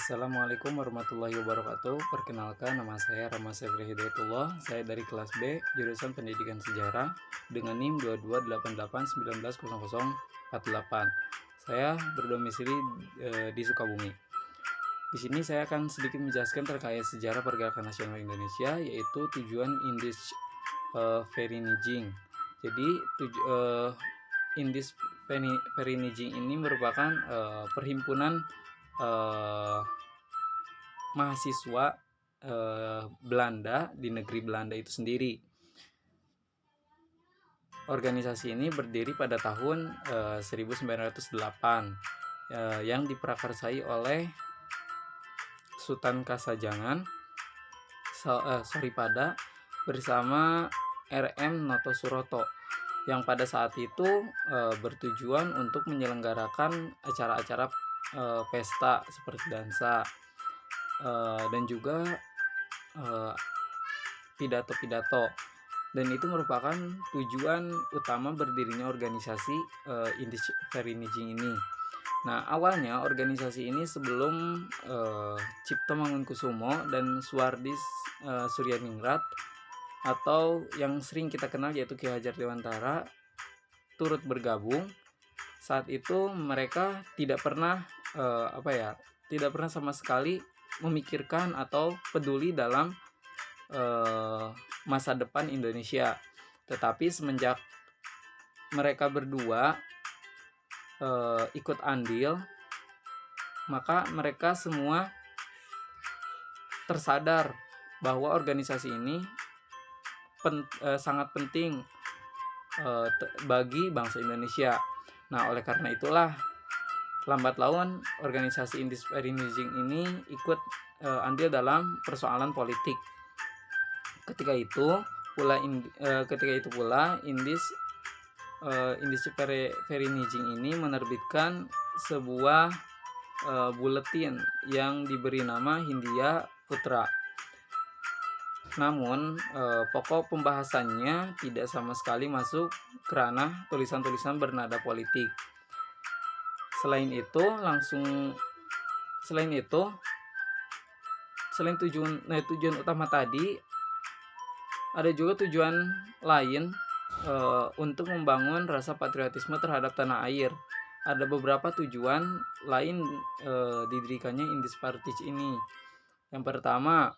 Assalamualaikum warahmatullahi wabarakatuh. Perkenalkan, nama saya Rama Sefri Hidayatullah. Saya dari kelas B, jurusan Pendidikan Sejarah dengan NIM 2288190048. Saya berdomisili di Sukabumi. Di sini saya akan sedikit menjelaskan terkait sejarah pergerakan nasional Indonesia, yaitu tujuan Indische Vereniging. Jadi Indische Vereniging ini merupakan perhimpunan mahasiswa Belanda di negeri Belanda itu sendiri. Organisasi ini berdiri pada tahun 1908 yang diprakarsai oleh Sultan Kasajangan Saripada bersama R.M. Noto Suroto, yang pada saat itu bertujuan untuk menyelenggarakan acara-acara pesta seperti dansa dan juga pidato-pidato, dan itu merupakan tujuan utama berdirinya organisasi Indische Vereniging ini. Nah, awalnya organisasi ini sebelum Cipto Mangunkusumo dan Suwardi Suryaningrat atau yang sering kita kenal yaitu Ki Hajar Dewantara turut bergabung. Saat itu mereka tidak pernah sama sekali memikirkan atau peduli dalam masa depan Indonesia. Tetapi semenjak mereka berdua ikut andil, maka mereka semua tersadar bahwa organisasi ini sangat penting bagi bangsa Indonesia. Nah, oleh karena itulah lambat laun organisasi Indische Vereniging ini ikut andil dalam persoalan politik. Ketika itu pula Indische Vereniging ini menerbitkan sebuah buletin yang diberi nama Hindia Putra. Namun pokok pembahasannya tidak sama sekali masuk ke ranah tulisan-tulisan bernada politik. Selain tujuan utama tadi, ada juga tujuan lain untuk membangun rasa patriotisme terhadap tanah air. Ada beberapa tujuan lain didirikannya Indische Vereniging ini. Yang pertama,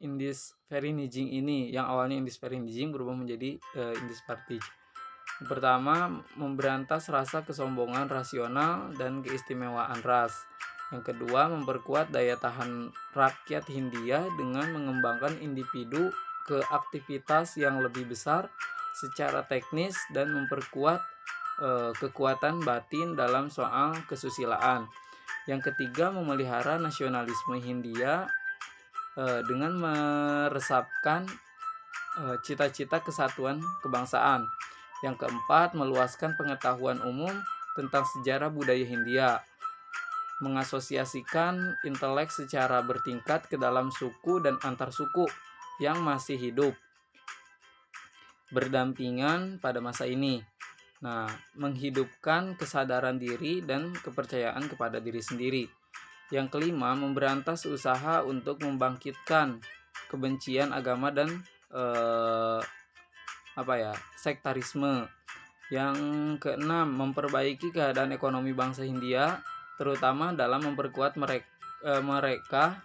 Indische Vereniging ini yang awalnya Indische Vereniging berubah menjadi Indische Vereniging. Yang pertama, memberantas rasa kesombongan rasional dan keistimewaan ras. Yang kedua, memperkuat daya tahan rakyat Hindia dengan mengembangkan individu ke aktivitas yang lebih besar secara teknis dan memperkuat kekuatan batin dalam soal kesusilaan. Yang ketiga, memelihara nasionalisme Hindia dengan meresapkan cita-cita kesatuan kebangsaan. Yang keempat, meluaskan pengetahuan umum tentang sejarah budaya Hindia, mengasosiasikan intelek secara bertingkat ke dalam suku dan antar suku yang masih hidup berdampingan pada masa ini. Nah, menghidupkan kesadaran diri dan kepercayaan kepada diri sendiri. Yang kelima, memberantas usaha untuk membangkitkan kebencian agama dan sektarisme. Yang keenam, memperbaiki keadaan ekonomi bangsa Hindia, terutama dalam memperkuat mereka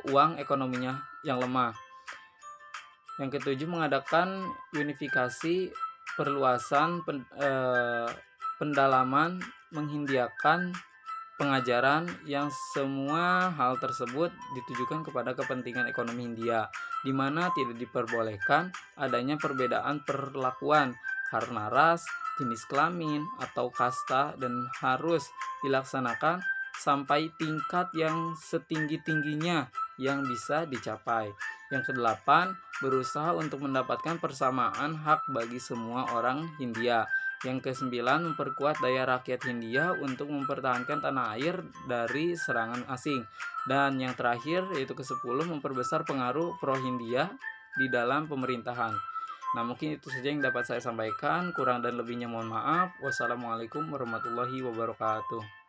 uang ekonominya yang lemah. Yang ketujuh, mengadakan unifikasi, perluasan pendalaman, menghindiakan pengajaran, yang semua hal tersebut ditujukan kepada kepentingan ekonomi Hindia, di mana tidak diperbolehkan adanya perbedaan perlakuan karena ras, jenis kelamin, atau kasta, dan harus dilaksanakan sampai tingkat yang setinggi-tingginya yang bisa dicapai. Yang kedelapan, berusaha untuk mendapatkan persamaan hak bagi semua orang Hindia. Yang kesembilan, memperkuat daya rakyat Hindia untuk mempertahankan tanah air dari serangan asing. Dan yang terakhir, yaitu ke-10, memperbesar pengaruh pro-Hindia di dalam pemerintahan. Nah, mungkin itu saja yang dapat saya sampaikan. Kurang dan lebihnya mohon maaf. Wassalamualaikum warahmatullahi wabarakatuh.